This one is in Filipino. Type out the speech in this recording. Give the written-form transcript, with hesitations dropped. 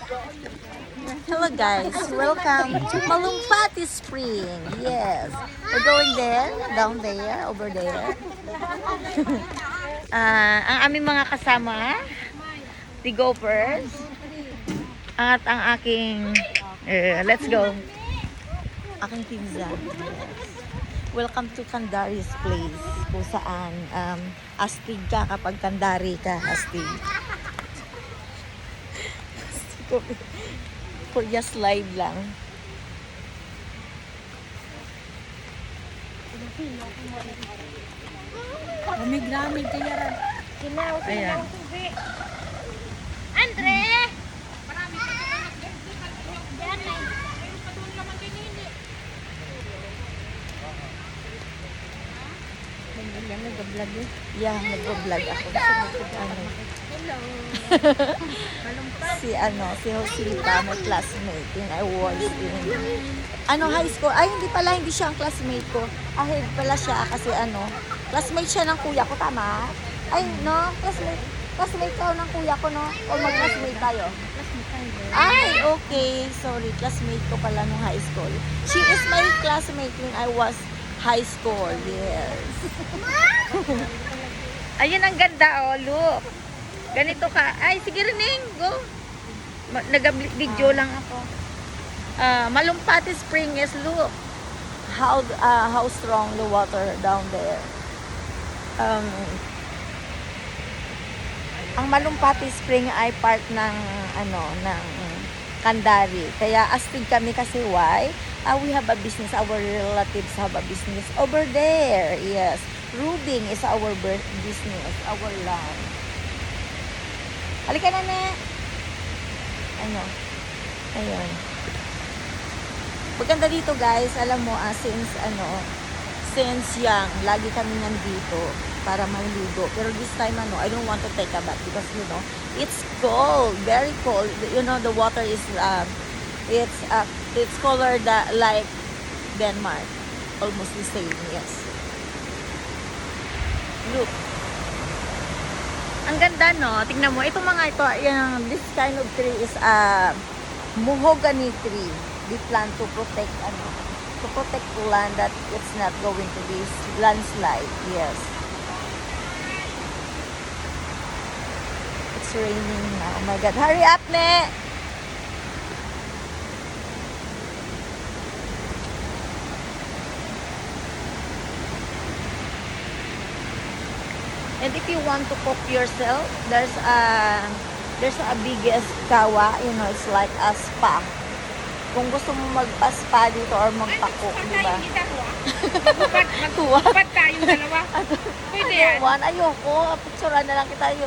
Hello guys, welcome to Malumpati Spring. Yes, we're going there, down there, over there. Ang aming mga kasama, the Gophers, at ang aking, let's go, aking pinsan. Yes. Welcome to Kandari's place, kung saan astig ka kapag Kandari ka, astig. For just live lang. Lamig-lamig kaya rin. Ayan. Andre! Yan, nag-vlog eh. Yeah, nag-vlog ako. Si Josita, my classmate. Yung I was in high school. Ay, hindi siya ang classmate ko. Ahead pala siya kasi classmate siya ng kuya ko, tama? Ay, no, classmate ka ng kuya ko, no? O mag-classmate tayo? Ay, okay. Sorry, classmate ko pala nung high school. She is my classmate when I was high school, yes. Ayun, ang ganda, oh, look. Ganito ka. Ay, sige Reneng, go. Nag-video lang ako. Malumpati Spring is, look. How strong the water down there. Ang Malumpati Spring ay part ng Kandari. Kaya astig kami kasi why? We have a business, our relatives have a business over there. Yes. Rubing is our business, our land. Halika na. Ayun. Maganda dito guys, alam mo, since young, lagi kami nandito para maligo. Pero this time, I don't want to take a bath because, it's cold, very cold. The water is, it's colored like Denmark. Almost the same, yes. Look. Ang ganda, no? Tingnan mo. Itong mga ito, this kind of tree is mahogany tree. They plan to protect, land that it's not going to be landslide. Yes. It's raining now. Oh my God. Hurry up, ne! And if you want to cook yourself, there's a biggest kawa, it's like a spa. Kung gusto mo magpa-spa dito or magpa-cook, di ba? Magpapad tayong dalawa. Pwede yan. Ayoko, picturean na lang kita.